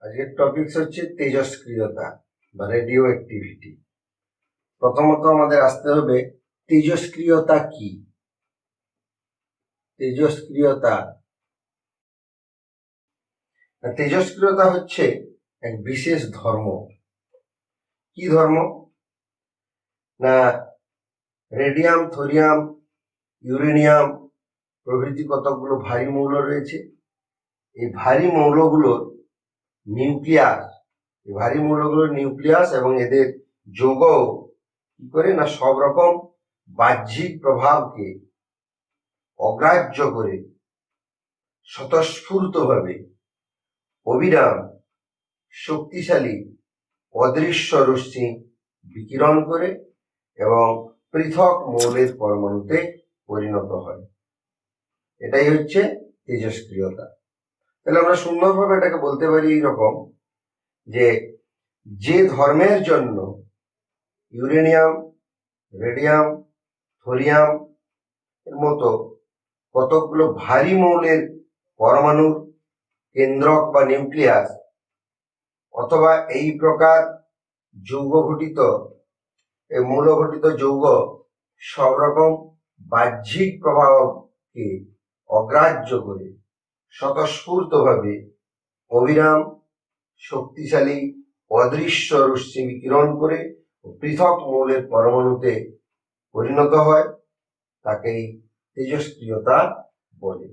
আজকের টপিকস হচ্ছে তেজস্ক্রিয়তা বা রেডিও অ্যাক্টিভিটি। প্রথমত আমাদের আসতে হবে তেজস্ক্রিয়তা কি। তেজস্ক্রিয়তা তেজস্ক্রিয়তা হচ্ছে এক বিশেষ ধর্ম। কি ধর্ম না, রেডিয়াম, থোরিয়াম, ইউরেনিয়াম প্রভৃতি কতগুলো ভারী মৌল রয়েছে। এই ভারী মৌলগুলোর নিউক্লিয়াস এবং এদের যৌগ কি করে না সব রকম বাহ্যিক প্রভাবকে অগ্রাহ্য করে স্বতঃস্ফূর্তভাবে অবিরাম শক্তিশালী অদৃশ্য রশ্মি বিকিরণ করে এবং পৃথক মৌলের পরমাণুতে পরিণত হয়। এটাই হচ্ছে তেজস্ক্রিয়তা। তাহলে আমরা সুন্দরভাবে এটাকে বলতে পারি এইরকম যে ধর্মের জন্য ইউরেনিয়াম, রেডিয়াম, থোরিয়াম এর মতো কতগুলো ভারী মৌলের পরমাণুর কেন্দ্রক বা নিউক্লিয়াস অথবা এই প্রকার মৌলঘটিত যৌগ সব রকম বাহ্যিক প্রভাবকে অগ্রাহ্য করে স্বতঃস্ফূর্তভাবে অবিরাম শক্তিশালী অদৃশ্য রশ্মি বিকিরণ করে পৃথক মৌলের পরমাণুতে পরিণত হয়, তাকেই তেজস্ক্রিয়তা বলে।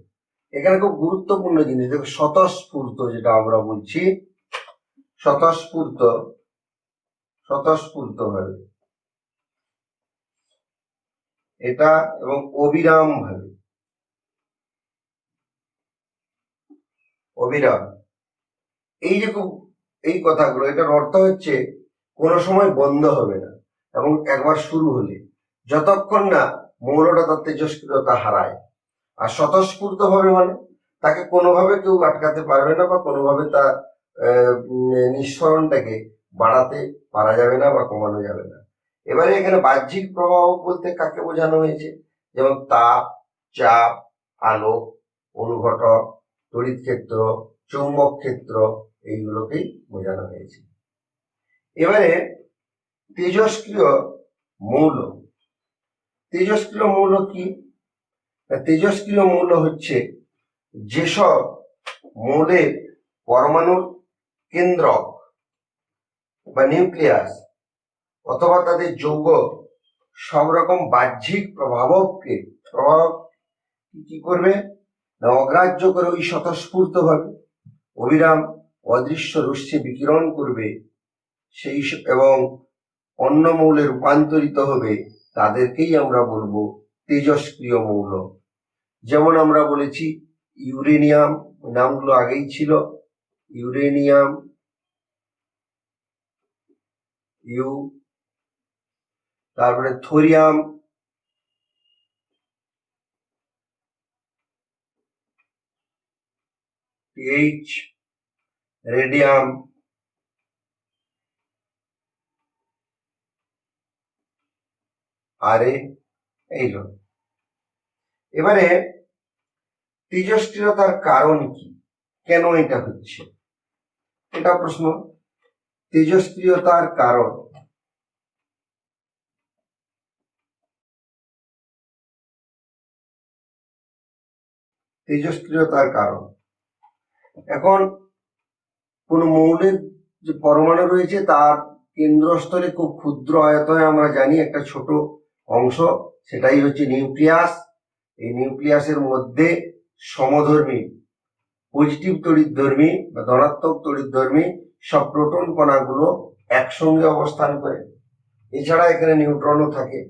এখানে খুব গুরুত্বপূর্ণ জিনিস দেখো, স্বতঃস্ফূর্ত যেটা আমরা বলছি, স্বতঃস্ফূর্ত ভাবে এটা এবং অবিরাম ভাবে, অবিরাম এই যে এই কথাগুলো, এটার অর্থ হচ্ছে কোনো সময় বন্ধ হবে না এবং একবার শুরু হলে যতক্ষণ না মৌলটা তার তেজস্ক্রিয়তা হারায়। আর স্বতঃস্ফূর্ত ভাবে মানে তাকে কোনোভাবে কেউ আটকাতে পারবে না বা কোনোভাবে তার নিঃসরণটাকে বাড়াতে পারা যাবে না বা কমানো যাবে না। এবারে এখানে বাহ্যিক প্রভাব বলতে কাকে বোঝানো হয়েছে? যেমন তাপ, চাপ, আলো, অনুঘটক, তড়িৎ ক্ষেত্র, চৌম্বক ক্ষেত্র, এইগুলোকেই বোঝানো হয়েছে। এবারে তেজস্ক্রিয় মৌল কি? তেজস্ক্রিয় মৌল হচ্ছে যেসব মৌলের পরমাণুর কেন্দ্রক বা নিউক্লিয়াস অথবা তাদের যৌগ সব রকম বাহ্যিক প্রভাব কি করবে না অগ্রাহ্য করে ওই স্বতঃস্ফূর্ত ভাবে অবিরাম অদৃশ্য রশ্মি বিকিরণ করবে সেই এবং অন্য মৌলে রূপান্তরিত হবে, তাদেরকেই আমরা বলবো তেজস্ক্রিয় মৌল। যেমন আমরা বলেছি ইউরেনিয়াম, নামগুলো আগেই ছিল, ইউরেনিয়াম তারপরে থোরিয়াম, এইচ, রেডিয়াম, আরে এইগুলো। এবারে তেজস্ক্রিয়তার কারণ কি, কেন এটা হচ্ছে, এটা প্রশ্ন। তেজস্ক্রিয়তার কারণ এখন কোন মৌলের যে পরমাণু রয়েছে তার কেন্দ্রস্থলে খুব ক্ষুদ্র আয়তনে আমরা জানি একটা ছোট অংশ, সেটাই হচ্ছে নিউক্লিয়াস। এই নিউক্লিয়াসের মধ্যে সমধর্মী পজিটিভ তড়িৎধর্মী বা ধনাত্মক তড়িৎধর্মী সব প্রোটন কণাগুলো একসঙ্গে অবস্থান করে। এছাড়া এখানে নিউট্রনও থাকে।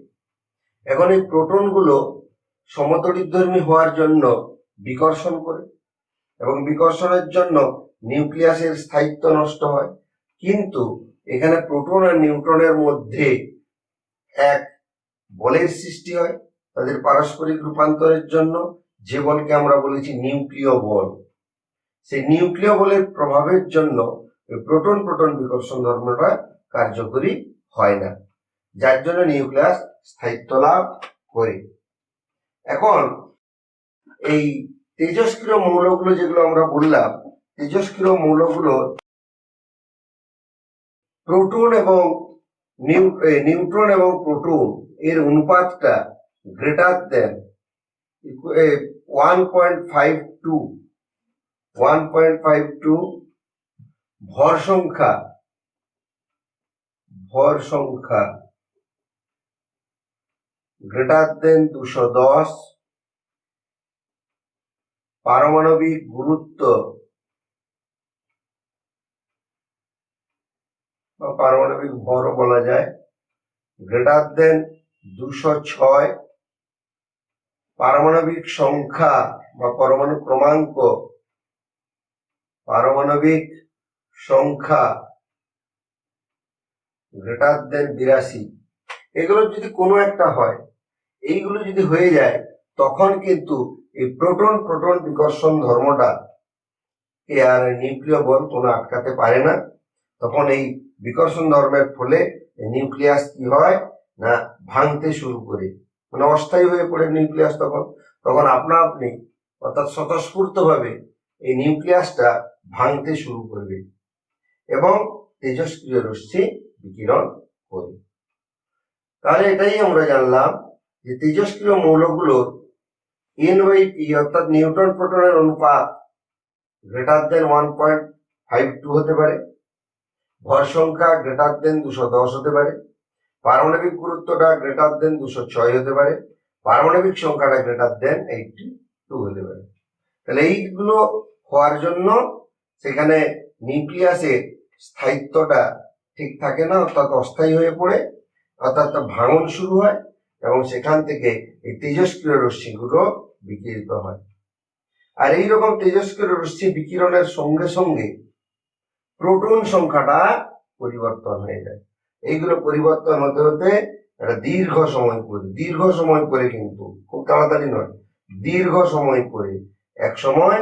এখন এই প্রোটনগুলো সমতড়িৎধর্মী হওয়ার জন্য বিকর্ষণ করে এবং বিকর্ষণের জন্য নিউক্লিয়াসের স্থায়িত্ব নষ্ট হয়। কিন্তু এখানে প্রোটন আর নিউট্রনের মধ্যে এক বলের সৃষ্টি হয় তাদের পারস্পরিক রূপান্তরের জন্য, যে বলকে আমরা বলেছি নিউক্লিয় বল। সেই নিউক্লিয় বলের প্রভাবের জন্য প্রোটন প্রোটন বিকর্ষণ ধর্মটা কার্যকরী হয় না, যার জন্য নিউক্লিয়াস স্থায়িত্ব লাভ করে। এখন এই তেজস্ক্রিয় মৌলগুলো যেগুলো আমরা বললাম, তেজস্ক্রিয় মৌলগুলো প্রোটন এবং নিউট্রন এবং প্রোটন এর অনুপাতটা গ্রেটার দেন 1.52 ভর সংখ্যা গ্রেটার দেন 210, পারমাণবিক গুরুত্ব বা পারমাণবিক ভরও বলা যায় গ্রেটার দেন 206, পারমাণবিক সংখ্যা বা পরমাণু ক্রমাঙ্ক গ্রেটার দেন 82। এগুলো যদি কোনো একটা হয়, এইগুলো যদি হয়ে যায়, তখন কিন্তু এই প্রোটন বিকর্ষণ ধর্মটা কে আর নিউক্লিয় বল কোনো আটকাতে পারে না। তখন এই বিকর্ষণ ধর্মের ফলে নিউক্লিয়াস কি হয় না ভাঙতে শুরু করে, মানে অস্থায়ী হয়ে পড়ে নিউক্লিয়াস। তখন আপনা আপনি অর্থাৎ স্বতঃস্ফূর্ত ভাবে এই নিউক্লিয়াসটা ভাঙতে শুরু করবে এবং তেজস্ক্রিয় রশ্মি বিকিরণ করে। তাহলে এটাই আমরা জানলাম যে তেজস্ক্রিয় মৌলগুলোর N/P অর্থাৎ নিউট্রন প্রোটনের অনুপাত গ্রেটার দেন 1.52 হতে পারে, ভর সংখ্যা গ্রেটার দেন 210 হতে পারে, পারমাণবিক গুরুত্বটা গ্রেটার দেন 206 হতে পারে, পারমাণবিক সংখ্যাটা গ্রেটার দেন 82 হতে পারে। তাহলে এইগুলো হওয়ার জন্য সেখানে নিউক্লিয়াসের স্থায়িত্বটা ঠিক থাকে না, অর্থাৎ অস্থায়ী হয়ে পড়ে, অর্থাৎ ভাঙন শুরু হয় এবং সেখান থেকে এই তেজস্ক্রিয় রশ্মিগুলো বিকিরিত হয়। আর এইরকম তেজস্ক্রিয় রশ্মি বিকিরণের সঙ্গে সঙ্গে প্রোটন সংখ্যাটা পরিবর্তন হয়ে যায়। এইগুলো পরিবর্তন হতে হতে একটা দীর্ঘ সময় পরে কিন্তু খুব তাড়াতাড়ি নয়, দীর্ঘ সময় পরে এক সময়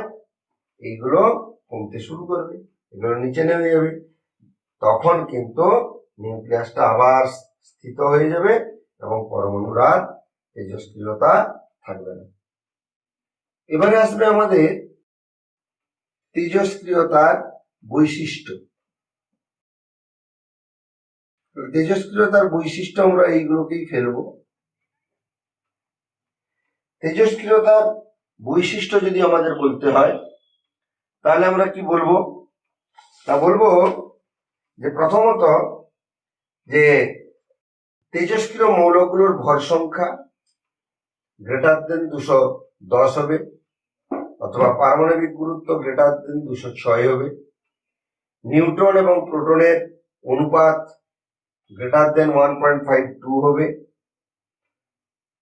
এইগুলো কমতে শুরু করবে, এগুলো নিচে নেমে যাবে। তখন কিন্তু নিউক্লিয়াসটা আবার স্থিত হয়ে যাবে এবং পরমাণুর আর তেজস্ক্রিয়তা থাকবে না। এবারে আসবে আমাদের তেজস্ক্রিয়তার বৈশিষ্ট্য। তেজস্ক্রিয়তার বৈশিষ্ট্য আমরা এইগুলোকেই ফেলবো। তেজস্ক্রিয়তার বৈশিষ্ট্য যদি আমাদের বলতে হয়, তাহলে আমরা কি বলবো? তা বলবো যে প্রথমত যে তেজস্ক্রিয় মৌলগুলোর ভর সংখ্যা গ্রেটার দেন 210 হবে, অথবা পারমাণবিক গুরুত্ব গ্রেটার দেন 206 হবে, নিউট্রন এবং প্রোটনের অনুপাত গ্রেটার দেন 1.52 হবে,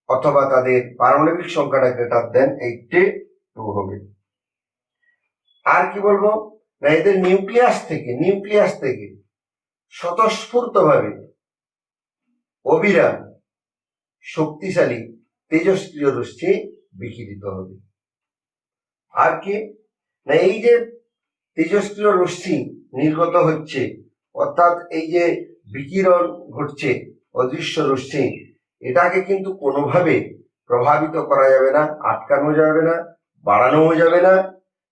অথবা তাদের পারমাণবিক সংখ্যাটা গ্রেটার দেন 82 হবে। আর কি বলবো না, এদের নিউক্লিয়াস থেকে স্বতঃস্ফূর্তভাবে অবিরাম শক্তিশালী তেজস্ক্রিয় রশ্মি বিকিরিত হবে। আর কি না, এই যে তেজস্ক্রিয় রশ্মি নির্গত হচ্ছে, অর্থাৎ এই যে বিকিরণ ঘটছে অদৃশ্য রশ্মি, এটাকে কিন্তু কোনোভাবে প্রভাবিত করা যাবে না, আটকানো যাবে না, বাড়ানো যাবে না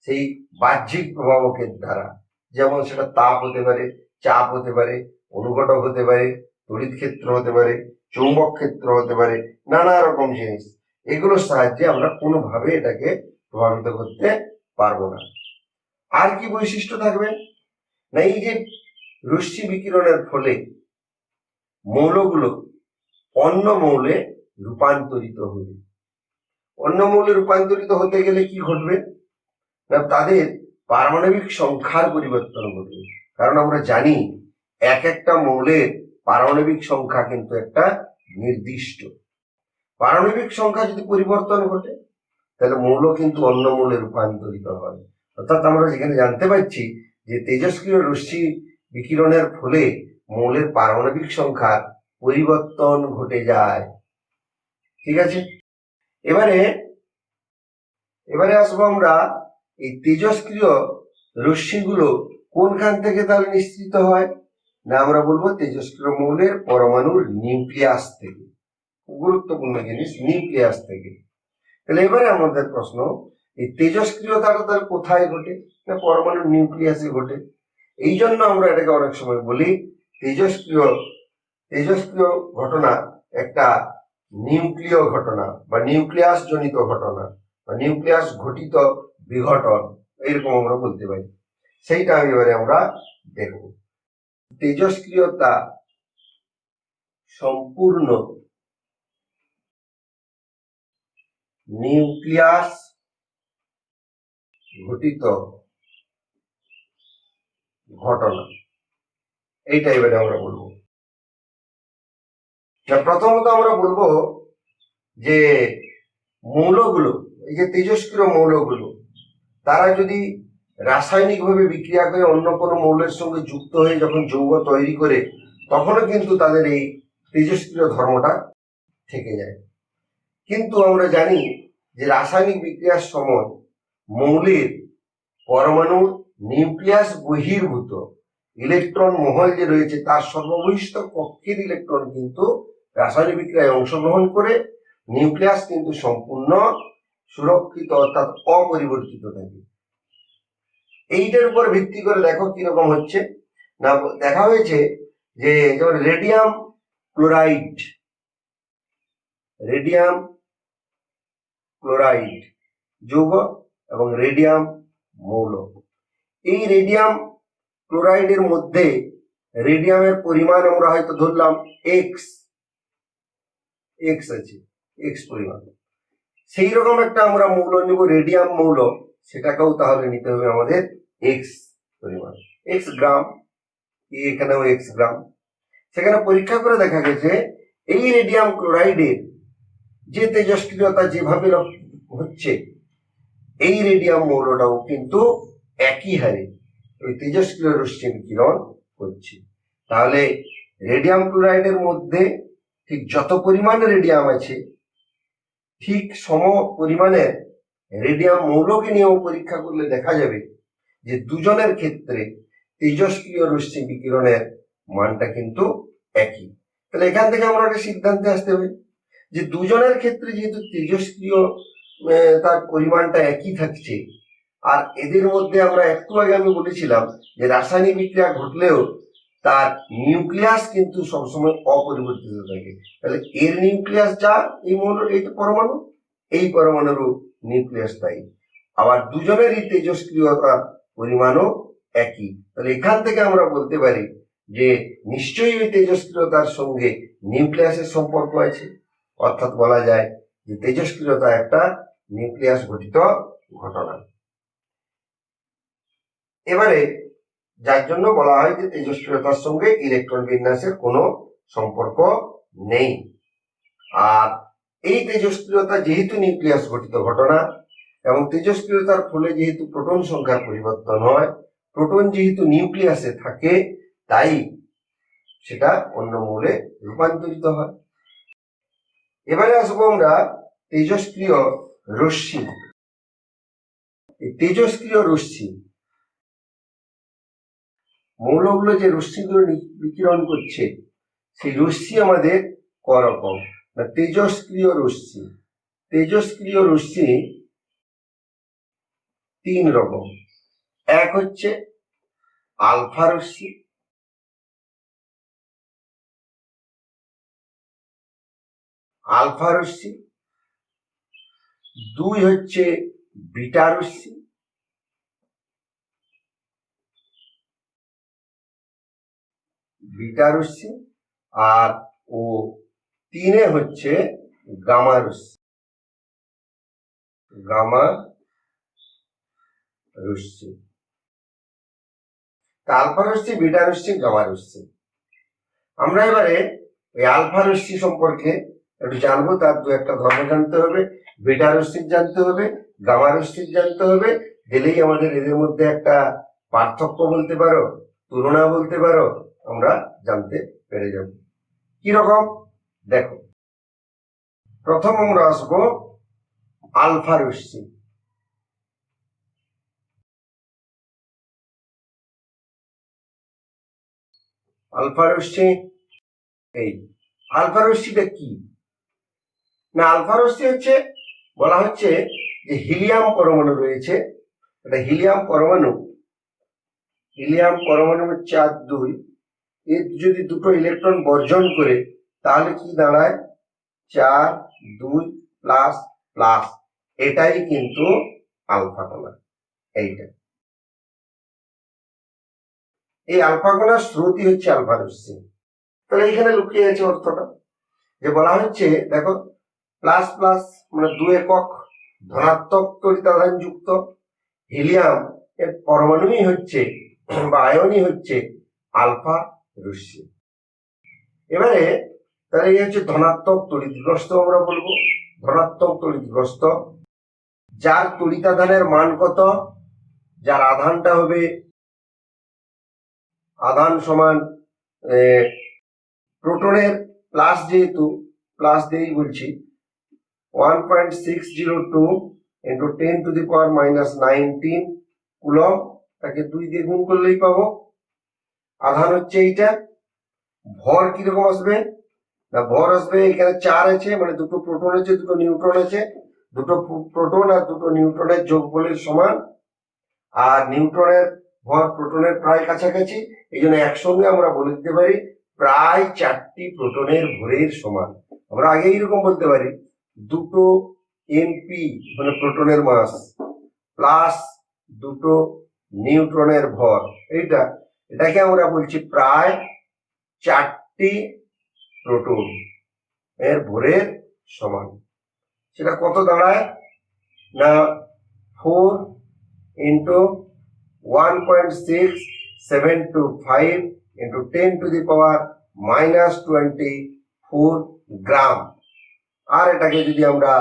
সেই বাহ্যিক প্রভাবকের দ্বারা। যেমন সেটা তাপ হতে পারে, চাপ হতে পারে, অনুঘটক হতে পারে, তড়িৎ ক্ষেত্র হতে পারে, চৌম্বক ক্ষেত্র হতে পারে, নানা রকম জিনিস। এগুলোর সাহায্যে আমরা কোনোভাবে এটাকে প্রভাবিত করতে পারবো না। আর কি বৈশিষ্ট্য থাকবে না, এই যে রশ্মি বিকিরণের ফলে মৌলগুলো অন্য মৌলে রূপান্তরিত হবে। অন্য মৌলে রূপান্তরিত হতে গেলে কি ঘটবে না, তাদের পারমাণবিক সংখ্যার পরিবর্তন ঘটবে। কারণ আমরা জানি এক একটা মৌলের পারমাণবিক সংখ্যা কিন্তু একটা নির্দিষ্ট। পারমাণবিক সংখ্যা যদি পরিবর্তন ঘটে, তাহলে মৌল কিন্তু অন্য মৌলে রূপান্তরিত হয়। অর্থাৎ আমরা যেখানে জানতে পারছি যে তেজস্ক্রিয় রশ্মি বিকিরণের ফলে মৌলের পারমাণবিক সংখ্যার পরিবর্তন ঘটে যায়। ঠিক আছে, এবারে আসবো আমরা এই তেজস্ক্রিয় রশ্মিগুলো কোনখান থেকে তাহলে নিঃসৃত হয় না, আমরা বলবো তেজস্ক্রিয় মৌলের পরমাণুর নিউক্লিয়াস থেকে। গুরুত্বপূর্ণ জিনিস, নিউক্লিয়াস থেকে। তাহলে এবারে আমাদের প্রশ্ন, এই তেজস্ক্রিয়তাটা তাহলে কোথায় ঘটে না, পরমাণুর নিউক্লিয়াসে ঘটে। এই জন্য আমরা এটাকে অনেক সময় বলি তেজস্ক্রিয় তেজস্ক্রিয় ঘটনা একটা নিউক্লিয় ঘটনা বা নিউক্লিয়াস জনিত ঘটনা বা নিউক্লিয়াস ঘটিত বিঘটন, এরকম আমরা বলতে পারি। সেইটা এবারে আমরা দেখব। তেজস্ক্রিয়তা সম্পূর্ণ নিউক্লিয়াস ঘটিত ঘটনা, এইটা এবারে আমরা বলবো। প্রথমত আমরা বলবো যে মৌলগুলো, এই যে তেজস্ক্রিয় মৌলগুলো, তারা যদি রাসায়নিকভাবে বিক্রিয়া করে অন্য কোনো মৌলের সঙ্গে যুক্ত হয়ে যখন যৌগ তৈরি করে, তখনও কিন্তু তাদের এই তেজস্ক্রিয় ধর্মটা থেকে যায়। কিন্তু আমরা জানি যে রাসায়নিক বিক্রিয়ার সময় মৌলের পরমাণুর নিউক্লিয়াস বহির্ভূত ইলেকট্রন মহল যে রয়েছে তার সর্ববহিষ্ঠ কক্ষের ইলেকট্রন কিন্তু রাসায়নিক বিক্রিয়ায় অংশগ্রহণ করে নিউক্লিয়াস কিন্তু সম্পূর্ণ সুরক্ষিত অর্থাৎ অপরিবর্তিত থাকে। এইটার উপর ভিত্তি করে দেখো কিরকম হচ্ছে না, দেখা হয়েছে যে যেমন রেডিয়াম ক্লোরাইড যৌগ এবং রেডিয়াম মৌল, এই রেডিয়াম ক্লোরাইডের মধ্যে রেডিয়ামের পরিমাণ আমরা হয়তো ধরলাম এক্স আছে, এক্স পরিমাণ। সেই রকম একটা আমরা মৌল নিব রেডিয়াম মৌল, সেটাকেও তাহলে নিতে হবে আমাদের এক্স পরিমাণ, এক্স গ্রাম, এখানেও এক্স গ্রাম। সেখানে পরীক্ষা করে দেখা গেছে এই রেডিয়াম ক্লোরাইডের যে তেজস্ক্রিয়তা যেভাবে হচ্ছে, এই রেডিয়াম মৌলটাও কিন্তু একই হারে ওই তেজস্ক্রিয় রশ্মি বিকিরণ করছে। তাহলে রেডিয়াম ক্লোরাইডের মধ্যে ঠিক যত পরিমাণ রেডিয়াম আছে, ঠিক সম পরিমাণের রেডিয়াম মৌলকে নিয়েও পরীক্ষা করলে দেখা যাবে যে দুজনের ক্ষেত্রে তেজস্ক্রিয় রশ্মি বিকিরণের মানটা কিন্তু একই। তাহলে এখান থেকে আমরা একটা সিদ্ধান্তে আসতে হবে যে দুজনের ক্ষেত্রে যেহেতু তেজস্ক্রিয় তার পরিমাণটা একই থাকছে, আর এদের মধ্যে আমরা একটু আগে আমি বলেছিলাম যে রাসায়নিক বিক্রিয়া ঘটলেও তার নিউক্লিয়াস কিন্তু সবসময় অপরিবর্তিত থাকে। তাহলে এর নিউক্লিয়াস যা এই মৌল, এই পরমাণু, এই পরমাণুরও নিউক্লিয়াস তাই, আবার দুজনেরই তেজস্ক্রিয়তার পরিমাণও একই। তাহলে এখান থেকে আমরা বলতে পারি যে নিশ্চয়ই ওই তেজস্ক্রিয়তার সঙ্গে নিউক্লিয়াসের সম্পর্ক আছে, অর্থাৎ বলা যায় যে তেজস্ক্রিয়তা একটা নিউক্লিয়াস ঘটিত ঘটনা। এবারে যার জন্য বলা হয় যে তেজস্ক্রিয়তার সঙ্গে ইলেকট্রন বিন্যাসের কোনো সম্পর্ক নেই। আর এই তেজস্ক্রিয়তা যেহেতু নিউক্লিয়াস ঘটিত ঘটনা এবং তেজস্ক্রিয়তার ফলে যেহেতু প্রোটন সংখ্যার পরিবর্তন হয়, প্রোটন যেহেতু নিউক্লিয়াসে থাকে, তাই সেটা অন্য মৌলে রূপান্তরিত হয়। এবারে আসবো আমরা তেজস্ক্রিয় রশ্মি। তেজস্ক্রিয় রশ্মি মৌলগুলো যে রশ্মিগুলো বিকিরণ করছে, সেই রশ্মি আমাদের করকম না তেজস্ক্রিয় রশ্মি তিন রকম। এক হচ্ছে আলফা রশ্মি, দুই হচ্ছে বিটা রশ্মি, আর ও তিনে হচ্ছে গামা রশ্মি। আলফা রশ্মি, বিটা রশ্মি, গামা রশ্মি। আমরা এবারে ওই আলফা রশ্মি সম্পর্কে একটু জানবো, তার দু একটা ধর্ম জানতে হবে, বিটা রশ্মির জানতে হবে, গামা রশ্মির জানতে হবে। দিলেই আমাদের এদের মধ্যে একটা পার্থক্য বলতে পারো, তুলনা বলতে পারো, আমরা জানতে পেরে যাব। কিরকম দেখো, প্রথম আমরা আসবো আলফা রশ্মি। আলফা রশ্মি, এই আলফা রশ্মিটা কি না, আলফা রশ্মি হচ্ছে বলা হচ্ছে যে হিলিয়াম পরমাণু রয়েছে, এটা হিলিয়াম পরমাণু হচ্ছে 4 2, এর যদি দুটো ইলেকট্রন বর্জন করে তাহলে কি দাঁড়ায় 4 2 প্লাস প্লাস, এটাই কিন্তু আলফা কণা। এইটা এই আলফা কণার স্রোতই হচ্ছে আলফা রশ্মি। তাহলে এখানে লুকিয়ে আছে অর্থটা, যে বলা হচ্ছে দেখো প্লাস প্লাস মানে 2 একক ধনাত্মক তড়িতাধান যুক্ত হিলিয়াম এর পরমাণুই হচ্ছে বা আয়নই হচ্ছে আলফা রশ্মি। এবারে তাহলে এই হচ্ছে ধনাত্মক তড়িৎগ্রস্ত, আমরা বলবো ধনাত্মক তড়িৎগ্রস্ত, যার তড়িতাধানের মান কত, যার আধানটা হবে আধান সমান প্রোটনের প্লাস, যেহেতু প্লাস দিয়েই বলছি 1.602 ইন্টু 10⁻⁻19 কুলম, তাকে 2 দিয়ে গুণ করলেই পাবো। আধান হচ্ছে এইটা। ভর কিরকম আসবে না, ভর আসবে এখানে 4 আছে, মানে দুটো প্রোটন আছে দুটো নিউট্রন আছে, দুটো প্রোটন আর দুটো নিউট্রনের যোগফলের সমান। আর নিউট্রনের ভর প্রোটনের প্রায় কাছাকাছি, এই জন্য একসঙ্গে আমরা বলে দিতে পারি প্রায় 4টি প্রোটনের ভরের সমান। আমরা আগে এইরকম বলতে পারি দুটো এমপি মানে প্রোটনের মাস প্লাস দুটো নিউট্রনের ভর, এটাকে আমরা বলছি প্রায় 4টি প্রোটন এর ভরের সমান। সেটা কত দাঁড়ায় না 4 ইন্টু 1.6725 ইন্টু 10⁻⁻24 গ্রাম। আর এটাকে যদি আমরা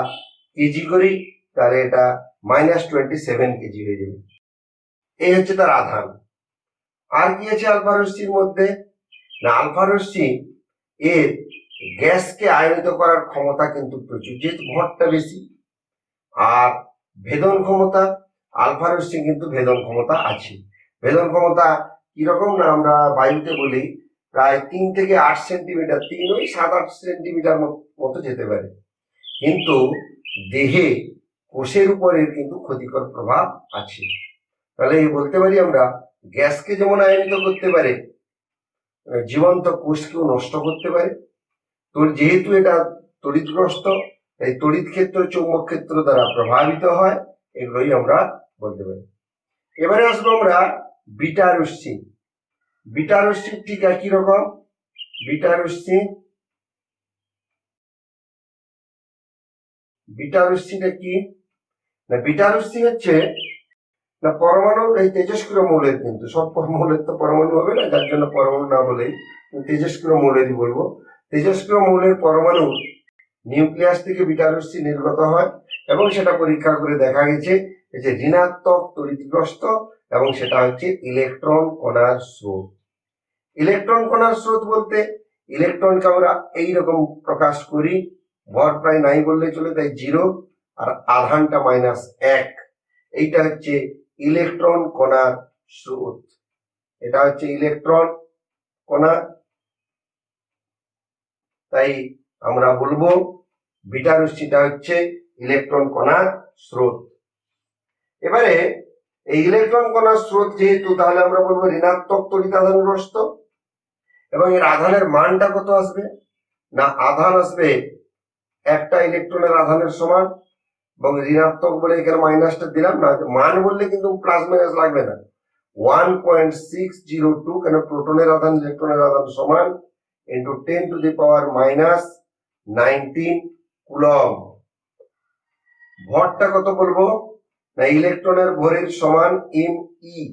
কেজি করি তাহলে এটা -27 কেজি হয়ে যাবে। এই হচ্ছে তার আধান। আর কি আছে আলফা রশ্মির মধ্যে না, আলফা রশ্মি এর গ্যাসকে আয়নিত করার ক্ষমতা কিন্তু প্রচুর, যেহেতু ভরটা বেশি। আর ভেদন ক্ষমতা, আলফা রশ্মি কিন্তু ভেদন ক্ষমতা আছে। ভেদন ক্ষমতা কিরকম না, আমরা বায়ুতে বলি প্রায় 3 থেকে 8 সেন্টিমিটার, 3 ওই 7-8 সেন্টিমিটার মতো যেতে পারে। কিন্তু দেহে কোষের উপরে কিন্তু ক্ষতিকর প্রভাব আছে। তাহলে বলতে পারি আমরা গ্যাসকে যেমন আয়নিত করতে পারে, জীবন্ত কোষকেও নষ্ট করতে পারে। তো যেহেতু এটা তড়িৎগ্রস্ত, এই তড়িৎ ক্ষেত্র চৌম্বক ক্ষেত্র দ্বারা প্রভাবিত হয়, এগুলোই আমরা বলতে পারি। এবারে আসবো আমরা বিটা রশ্মি। বিটা রশ্মি ঠিক একই রকম। বিটা রশ্মিটা কি না, বিটা রশ্মি হচ্ছে না পরমাণু, এই তেজস্ক্রিয় মৌলের, কিন্তু সব মৌলের তো পরমাণু হবে না, যার জন্য পরমাণু না বলেই তেজস্ক্রিয় মৌলেরই বলবো। তেজস্ক্রিয় মৌলের পরমাণু নিউক্লিয়াস থেকে বিটা রশ্মি নির্গত হয় এবং সেটা পরীক্ষা করে দেখা গেছে যে ঋণাত্মক তড়িৎগ্রস্ত, এবং সেটা হচ্ছে ইলেকট্রন কণার স্রোত। ইলেকট্রন কণার স্রোত বলতে ইলেকট্রনকে আমরা এইরকম প্রকাশ করি, ভর প্রায় নাই বললে চলে, তাই 0 আর আধানটা -1। এইটা হচ্ছে ইলেকট্রন কণার স্রোত। এটা হচ্ছে ইলেকট্রন কণা, তাই আমরা বলবো বিটা রশ্মিটা হচ্ছে ইলেকট্রন কণার স্রোত। এবারে এই ইলেকট্রন কণার স্রোত যেহেতু, তাহলে আমরা বলবো ঋণাত্মক তড়িতাধানগ্রস্ত। এবং এর আধানের মানটা কত আসবে না, আধান আসবে একটা ইলেকট্রনের আধানের সমান, এবং ঋণাত্মক বলে এখানে মাইনাসটা দিলাম না, মান বললে কিন্তু প্লাস মাইনাস লাগবে না। 1.602 কেন প্রোটনের আধান ইলেকট্রনের আধান সমান ইন্টু 10⁻⁻19 কুলম। ভরটা কত বলবো না, ইলেকট্রনের ভরের সমান mE,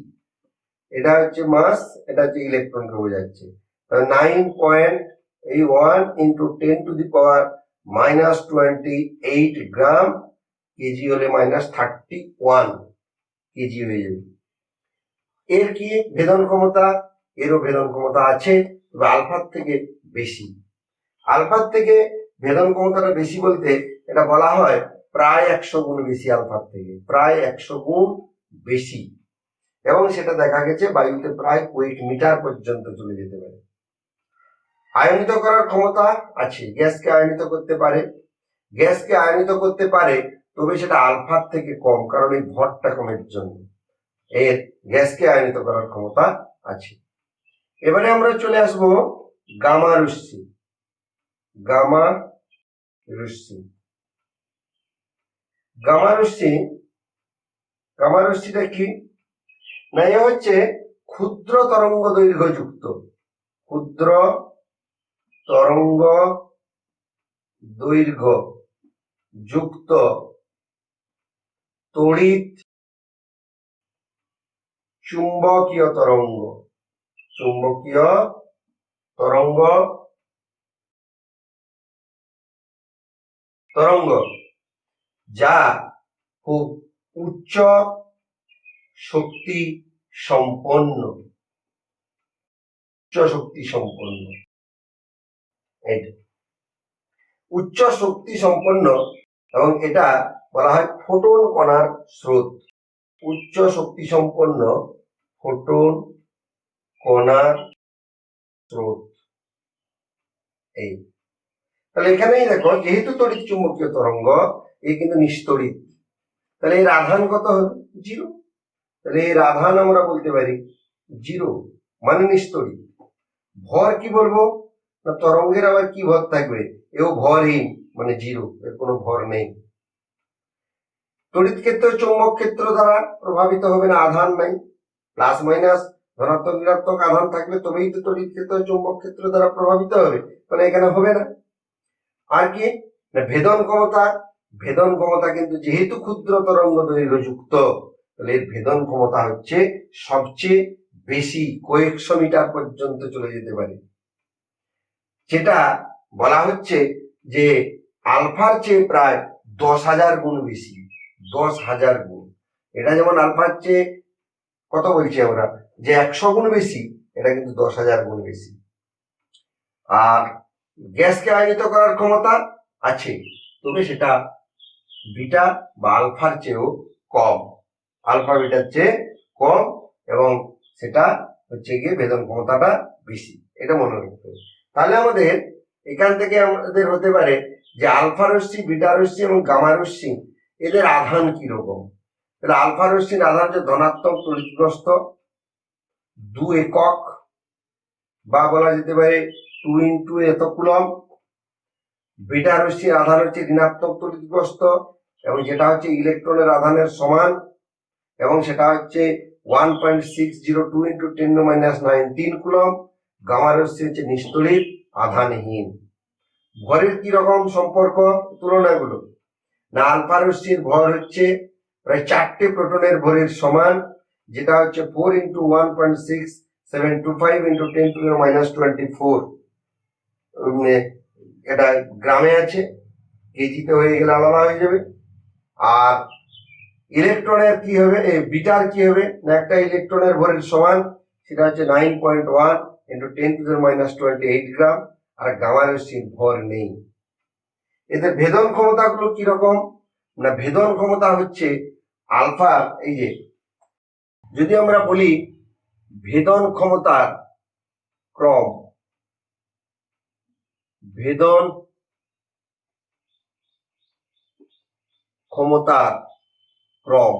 এটা হচ্ছে মাস, এটা হচ্ছে ইলেকট্রনকে বোঝাচ্ছে। 9.1 ইন্টু 10⁻⁻28 গ্রাম, কেজি হলে -31 কেজি হয়ে যাবে। এর কি ভেদন ক্ষমতা, এরও ভেদন ক্ষমতা আছে, তবে আলফার থেকে বেশি। আলফার থেকে ভেদন ক্ষমতাটা বেশি বলতে এটা বলা হয় প্রায় 100 গুণ বেশি, আলফার থেকে প্রায় 100 গুণ বেশি। এবং সেটা দেখা গেছে বায়ুতে প্রায় কয়েক মিটার পর্যন্ত চলে যেতে পারে। আয়নিত করার ক্ষমতা আছে, গ্যাসকে আয়নিত করতে পারে। গ্যাসকে আয়নিত করতে পারে, তবে সেটা আলফার থেকে কম, কারণ এই ভরটা কমের জন্য এর গ্যাসকে আয়নিত করার ক্ষমতা আছে। এবারে আমরা চলে আসবো গামা রশ্মি। গামা রশ্মি, গামা রশ্মি, গামা রশ্মিটা কি না, এ হচ্ছে ক্ষুদ্র তরঙ্গ দৈর্ঘ্য যুক্ত, ক্ষুদ্র তরঙ্গ দৈর্ঘ্য যুক্ত তড়িৎ চুম্বকীয় তরঙ্গ, চুম্বকীয় তরঙ্গ, তরঙ্গ যা খুব উচ্চ শক্তি সম্পন্ন, উচ্চ শক্তি সম্পন্ন, উচ্চ শক্তি সম্পন্ন, এবং এটা বলা হয় ফোটন কণার স্রোত, উচ্চ শক্তি সম্পন্ন ফোটন কণার স্রোত। এই তাহলে এখানেই দেখো, যেহেতু তড়িৎ চুম্বকীয় তরঙ্গ, এই কিন্তু নিস্তড়িৎ, তাহলে এর আধান কত হবে? 0। তাহলে এর আধান আমরা বলতে পারি 0, মানে নিস্তড়িৎ। ভর কি বলবো না, তরঙ্গের আবার কি ভর থাকবে? এও ভরহীন, মানে 0, এর কোনো ভর নেই। তড়িৎ ক্ষেত্র চৌম্বক ক্ষেত্র দ্বারা প্রভাবিত হবে না, আধান নাই। প্লাস মাইনাস ধনাত্মক ঋণাত্মক আধান থাকলে তবেই তো তড়িৎ ক্ষেত্র চৌম্বক ক্ষেত্র দ্বারা প্রভাবিত হবে, মানে এখানে হবে না। আর কি না, ভেদন ক্ষমতা, ভেদন ক্ষমতা কিন্তু যেহেতু ক্ষুদ্র তরঙ্গ দৈর্ঘ্য যুক্ত, তাহলে এর ভেদন ক্ষমতা হচ্ছে সবচেয়ে বেশি, কয়েকশো মিটার পর্যন্ত চলে যেতে পারে, যেটা বলা হচ্ছে যে আলফার চেয়ে প্রায় 10,000 গুণ বেশি, 10,000 গুণ। এটা যেমন আলফার চেয়ে কত বলছি আমরা, যে 100 গুণ বেশি, এটা কিন্তু 10,000 গুণ বেশি। আর গ্যাসকে আয়নিত করার ক্ষমতা আছে, তবে সেটা বিটা বা আলফার চেয়েও কম, আলফা বিটার চেয়ে কম, এবং সেটা হচ্ছে গিয়ে ভেদন ক্ষমতাটা বেশি, এটা মনে রাখতে হবে। তাহলে আমাদের এখান থেকে আমাদের হতে পারে যে আলফা রশ্মি, বিটা রশ্মি এবং গামা রশ্মি, এদের আধান কি রকম। তাহলে আলফা রশ্মির আধান হচ্ছে ধনাত্মক তড়িৎগ্রস্ত 2 একক, বা বলা যেতে পারে 2 × এত কুলম। বিটা রশ্মির আধান হচ্ছে ঋণাত্মক তড়িৎগ্রস্ত, এবং যেটা হচ্ছে ইলেকট্রনের আধানের সমান, এবং সেটা হচ্ছে 1.602 × 10⁻⁹ কুলম। গামা রশ্মি হচ্ছে নিস্তড়িৎ, আধানহীন। ভরের কি রকম সম্পর্ক, তুলনাগুলো না, আলফা রশ্মির ভর হচ্ছে প্রায় 4টে প্রোটনের ভরের সমান, যেটা হচ্ছে 4 × 1.6725 × 10⁻24। এটা গ্রামে আছে, কেজিতে হয়ে গেলে আলাদা হয়ে যাবে। আর ইলেকট্রনের কি হবে, বিটার কি হবে না, একটা ইলেকট্রনের ভরের সমান, সেটা হচ্ছে 9.1 × 10⁻28 গ্রাম। আর গামা রশ্মির ভর নেই। এদের ভেদন ক্ষমতাগুলো কিরকম না, ভেদন ক্ষমতা হচ্ছে আলফা, এই যে যদি আমরা বলি ভেদন ক্ষমতার ক্রম, ভেদন ক্ষমতার ক্রম,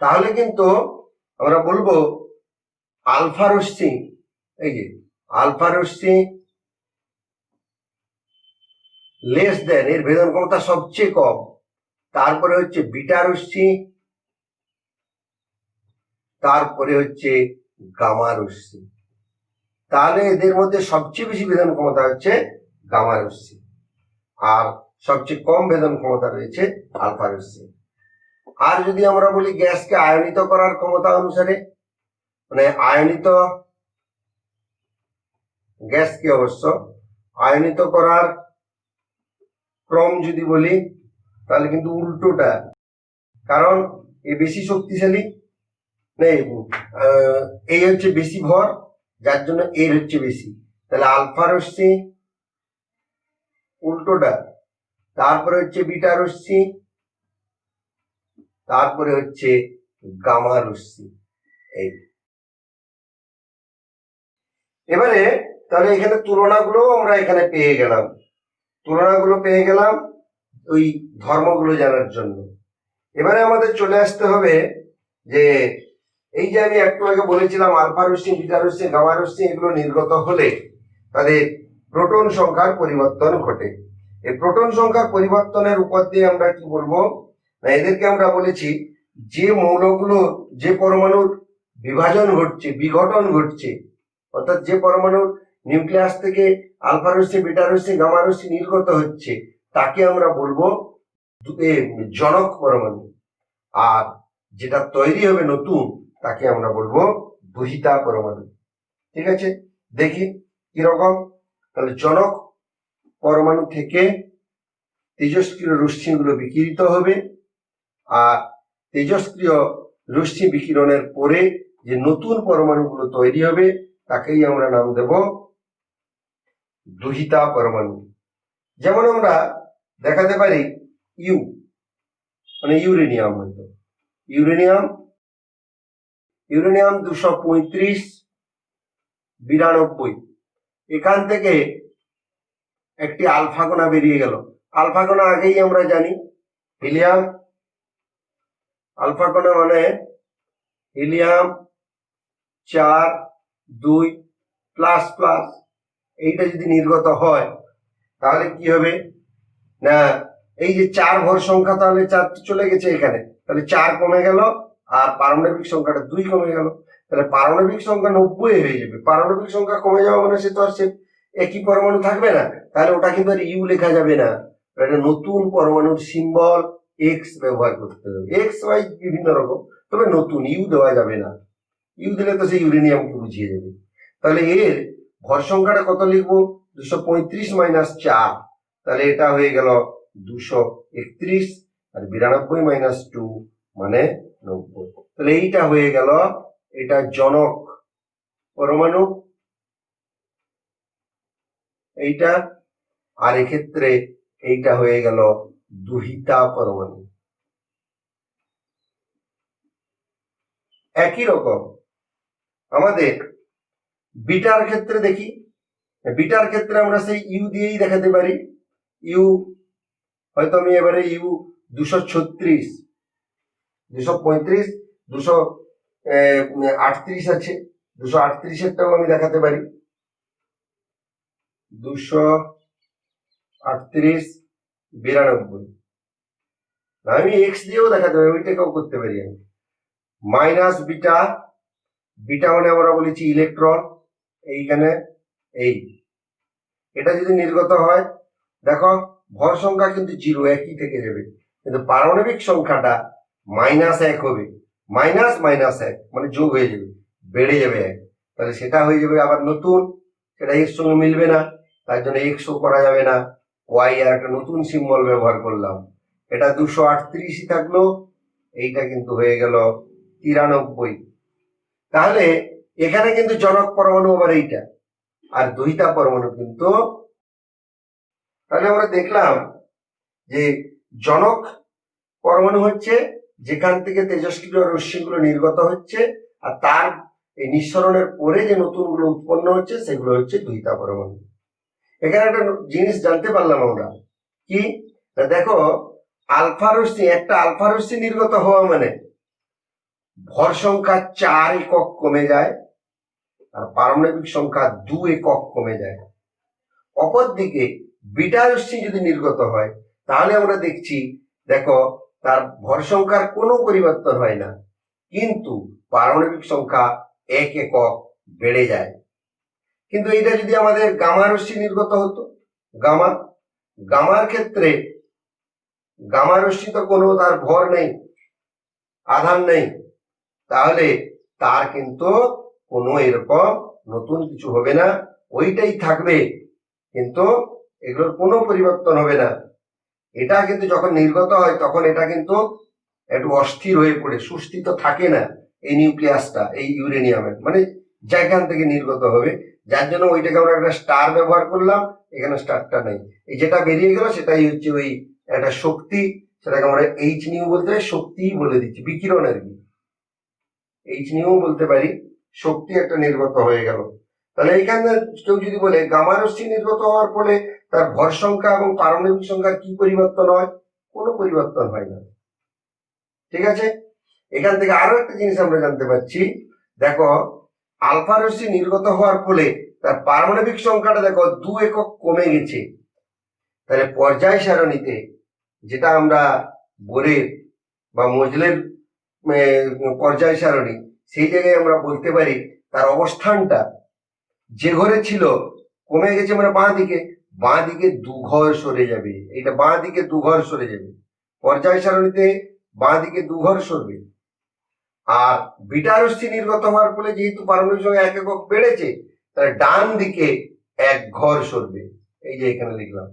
তাহলে কিন্তু আমরা বলবো আলফা রশ্মি, এই যে আলফা রশ্মি লেস দেন, এর ভেদন ক্ষমতা সবচেয়ে কম। তারপরে হচ্ছে বিটা রশ্মি, তারপরে হচ্ছে গামা রশ্মি। তাহলে এদের মধ্যে সবচেয়ে বেশি ভেদন ক্ষমতা হচ্ছে গামা রশ্মি, আর সবচেয়ে কম ভেদন ক্ষমতা রয়েছে আলফা রশ্মি। আর যদি আমরা বলি গ্যাসকে আয়নিত করার ক্ষমতা অনুসারে, মানে আয়নিত গ্যাসকে অবশ্য আয়নিত করার ক্রম যদি বলি, তাহলে কিন্তু উল্টোটা, কারণ এ বেশি শক্তিশালী নেই, এই হচ্ছে বেশি ভর, যার জন্য এর হচ্ছে বেশি। তাহলে আলফা রশ্মি উল্টোটা, তারপরে হচ্ছে বিটা রশ্মি, তারপরে হচ্ছে গামা রশ্মি। এই এবারে তাহলে এখানে তুলনাগুলো আমরা এখানে পেয়ে গেলাম, তুলনাগুলো পেয়ে গেলাম ওই ধর্মগুলো জানার জন্য। এবারে আমাদের চলে আসতে হবে যে এই যে আমি একটু আগে বলেছিলাম আলফা রশ্মি, বিটা রশ্মি, গামা রশ্মি এগুলো নির্গত হলে তাদের প্রোটন সংখ্যার পরিবর্তন ঘটে। এই প্রোটন সংখ্যার পরিবর্তনের উপর দিয়ে আমরা কি বলবো না, এদেরকে আমরা বলেছি যে মৌলগুলো, যে পরমাণুর বিভাজন ঘটছে, বিঘটন ঘটছে, অর্থাৎ যে পরমাণুর নিউক্লিয়াস থেকে আলফা রশ্মি, বিটা রশ্মি, গামা রশ্মি নির্গত হচ্ছে, তাকে আমরা বলবো জনক পরমাণু। আর যেটা তৈরি হবে নতুন, তাকে আমরা বলবো দহিতা পরমাণু। ঠিক আছে, দেখি কিরকম। তাহলে জনক পরমাণু থেকে তেজস্ক্রিয় রশ্মিগুলো বিকিরিত হবে, আর তেজস্ক্রিয় রশ্মি বিকিরণের পরে যে নতুন পরমাণুগুলো তৈরি হবে তাকেই আমরা নাম দেব দহিতা পরমাণু। যেমন আমরা দেখাতে পারি ইউ মানে ইউরেনিয়াম, হয়তো ইউরেনিয়াম 235 92, এখান থেকে একটি আলফা কণা বেরিয়ে গেল। আলফা কণা আগেই আমরা জানি হিলিয়াম, আলফা কণা মানে হিলিয়াম 4 2 প্লাস প্লাস। এইটা যদি নির্গত হয় তাহলে কি হবে না, এই যে 4 ভর সংখ্যা, তাহলে 4 চলে গেছে এখানে, তাহলে 4 কমে গেল, আর পারমাণবিক সংখ্যাটা 2 কমে গেল, তাহলে পারমাণবিক সংখ্যা 90 হয়ে যাবে। পারমাণবিক সংখ্যা কমে যাওয়া মানে সে তো আর সে একই পরমাণু থাকবে না, তাহলে ওটা কিন্তু আর ইউ লেখা যাবে না, একটা নতুন পরমাণুর সিম্বল এক্স ব্যবহার করতে হবে। এক্স ওয়াই বিভিন্ন রকম, তবে নতুন ইউ দেওয়া যাবে না। ইউ দিলে তো সেই ইউরেনিয়ামকে বুঝিয়ে যাবে। তাহলে এর ভর সংখ্যাটা কত লিখবো, 235 মাইনাস 4, তাহলে এটা হয়ে গেল 231, আর 92 মাইনাস 2 মানে 90। তাহলে এইটা হয়ে গেল, এটা জনক পরমাণু এইটা, আর এক্ষেত্রে এইটা হয়ে গেল দহিতা পরমাণু। একই রকম আমাদের বিটার ক্ষেত্রে দেখি, বিটার ক্ষেত্রে আমরা সেই ইউ দিয়েই দেখাতে পারি। ইউ হয়তো আমি এবারে ইউ 236, 235, 238 আছে, 238 আমি দেখাতে পারি, 238 92। আমি এক্স দিয়েও দেখাতে পারি, ওইটাকেও করতে পারি আমি। মাইনাস বিটা, বিটা মানে আমরা বলেছি ইলেকট্রন, এইখানে এই এটা যদি নির্গত হয়, দেখো ভর সংখ্যা কিন্তু 0 একই থেকে যাবে, কিন্তু পারমাণবিক সংখ্যাটা -1 হবে। মাইনাস মাইনাস 1 মানে যোগ হয়ে যাবে, বেড়ে যাবে 1, তাহলে সেটা হয়ে যাবে আবার নতুন, সেটা এর সঙ্গে মিলবে না, তার জন্য এক্সও করা যাবে না, ওয়াই আর একটা নতুন সিম্বল ব্যবহার করলাম। এটা 238 থাকলো, এইটা কিন্তু হয়ে গেল 93। তাহলে এখানে কিন্তু জনক পরমাণু আবার এইটা, আর দহিতা পরমাণু কিন্তু। তাহলে আমরা দেখলাম যে জনক পরমাণু হচ্ছে যেখান থেকে তেজস্ক্রিয় রশ্মিগুলো নির্গত হচ্ছে, আর তার এই নিঃসরণের পরে যে নতুনগুলো উৎপন্ন হচ্ছে সেগুলো হচ্ছে দহিতা পরমাণু। এখানে একটা জিনিস জানতে পারলাম আমরা কি, দেখো আলফা রশ্মি, একটা আলফা রশ্মি নির্গত হওয়া মানে ভর সংখ্যা 4 একক কমে যায়, আর পারমাণবিক সংখ্যা 2 একক কমে যায়। অপরদিকে বিটা রশ্মি যদি নির্গত হয় তাহলে আমরা দেখছি, দেখো তার ভর সংখ্যার কোনো পরিবর্তন হয় না, কিন্তু পারমাণবিক সংখ্যা 1 একক বেড়ে যায়। কিন্তু এটা যদি আমাদের গামা রশ্মি নির্গত হতো, গামা, গামার ক্ষেত্রে গামা রশ্মি তো কোনো তার ভর নেই, আধান নেই, তাহলে তার কিন্তু কোনো এরকম নতুন কিছু হবে না, ওইটাই থাকবে, কিন্তু এগুলোর কোনো পরিবর্তন হবে না। এটা কিন্তু যখন নির্গত হয় তখন এটা কিন্তু একটু অস্থির হয়ে পড়ে, সুস্থিত থাকে না এই নিউক্লিয়াসটা, এই ইউরেনিয়ামের, মানে যেখান থেকে নির্গত হবে, যার জন্য ওইটাকে আমরা একটা স্টার ব্যবহার করলাম, এখানে স্টারটা নেই, এই যেটা বেরিয়ে গেল সেটাই হচ্ছে ওই একটা শক্তি, সেটাকে আমরা এইচ নিউ বলতে পারি, শক্তিই বলে দিচ্ছি, বিকিরণ আর কি, এইচ নিউ বলতে পারি, শক্তি একটা নির্গত হয়ে গেল। তাহলে এইখানে কেউ যদি বলে গামা রশ্মি নির্গত হওয়ার ফলে তার ভর সংখ্যা এবং পারমাণবিক সংখ্যার কি পরিবর্তন হয়, কোনো পরিবর্তন হয় না। ঠিক আছে, এখান থেকে আরো একটা জিনিস আমরা জানতে পারছি, দেখো আলফা রশ্মি নির্গত হওয়ার ফলে তার পারমাণবিক সংখ্যাটা দেখো 2 একক কমে গেছে। তাহলে পর্যায় সারণীতে যেটা আমরা বোরের বা মজলের পর্যায় সারণী, সেই জায়গায় আমরা বলতে পারি তার অবস্থানটা যে ঘরে ছিল কমে গেছে, মানে বাঁ দিকে 2 ঘর সরে যাবে। এটা বাঁ দিকে 2 ঘর সরে যাবে, পর্যায় সারণীতে বাঁ দিকে 2 ঘর সরবে। আর বিটা রশ্মি নির্গত হওয়ার ফলে যেহেতু পারমাণবিক সংখ্যা 1 একক বেড়েছে, তাহলে ডান দিকে 1 ঘর সরবে, এই যে এখানে লিখলাম।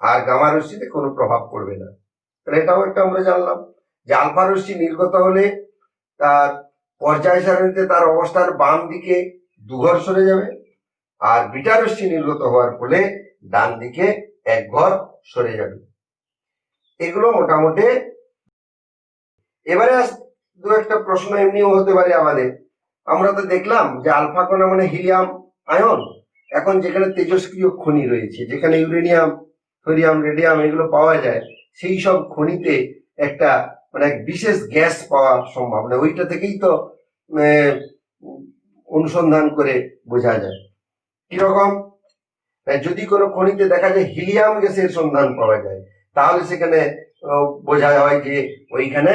আর গামা রশ্মিতে কোনো প্রভাব পড়বে না। তাহলে এটাও একটা আমরা জানলাম যে আলফা রশ্মি নির্গত হলে তার পর্যায় সারণীতে তার অবস্থান বাম দিকে 2 ঘর সরে যাবে, আর বিটা রশ্মি নির্গত হওয়ার ফলে ডান দিকে 1 ঘর সরে যাবে। এগুলো মোটামুটি। এবারে দু একটা প্রশ্ন এমনিও হতে পারে আমাদের। আমরা তো দেখলাম যে আলফা কণা মানে হিলিয়াম আয়ন। এখন যেখানে তেজস্ক্রিয় খনি রয়েছে, যেখানে ইউরেনিয়াম, থোরিয়াম, রেডিয়াম এগুলো পাওয়া যায়, সেই সব খনিতে একটা মানে এক বিশেষ গ্যাস পাওয়া সম্ভব না। ওইটা থেকেই তো অনুসন্ধান করে বোঝা যায়। কিরকম? যদি কোনো খনিতে দেখা যায় হিলিয়াম গ্যাসের সন্ধান পাওয়া যায়, তাহলে সেখানে বোঝা হয় যে ওইখানে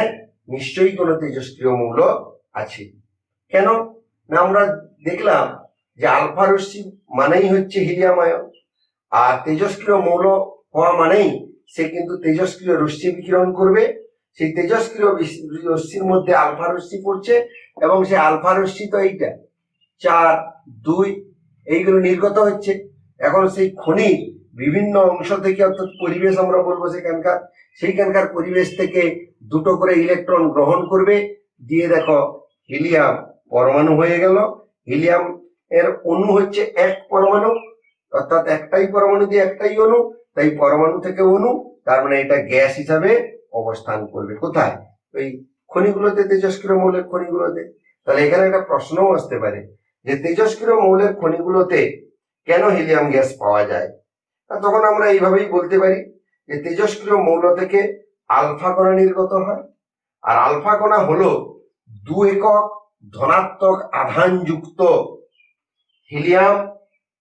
নিশ্চয়ই কোনো তেজস্ক্রিয় মৌল আছে। কেন না, আমরা দেখলাম যে আলফা রশ্মি মানেই হচ্ছে হিলিয়াম আয়ন, আর তেজস্ক্রিয় মৌল হওয়া মানেই সে কিন্তু তেজস্ক্রিয় রশ্মি বিকিরণ করবে। সেই তেজস্ক্রিয় রশ্মির মধ্যে আলফা রশ্মি পড়ছে, এবং সেই আলফা রশ্মি তো এইটা 4, 2 এইগুলো নির্গত হচ্ছে। এখন সেই খনির বিভিন্ন অংশ থেকে, অর্থাৎ পরিবেশ আমরা বলবো সেইখানকার পরিবেশ থেকে 2টো করে ইলেকট্রন গ্রহণ করবে, দিয়ে দেখো হিলিয়াম পরমাণু হয়ে গেল। হিলিয়াম এর অণু হচ্ছে 1 পরমাণু, অর্থাৎ একটাই পরমাণু দিয়ে একটাই অণু, তাই পরমাণু থেকে অণু, তার মানে এটা গ্যাস হিসাবে অবস্থান করবে। কোথায়? ওই খনিগুলোতে, তেজস্ক্রিয় মৌলের খনিগুলোতে। তাহলে এখানে একটা প্রশ্নও আসতে পারে যে তেজস্ক্রিয় মৌলের খনিগুলোতে কেন হিলিয়াম গ্যাস পাওয়া যায়? তখন আমরা এইভাবেই বলতে পারি যে তেজস্ক্রিয় মৌল থেকে আলফা কণা নির্গত হয়, আর আলফা কণা হলো 2 একক ধনাত্মক আধানযুক্ত হিলিয়াম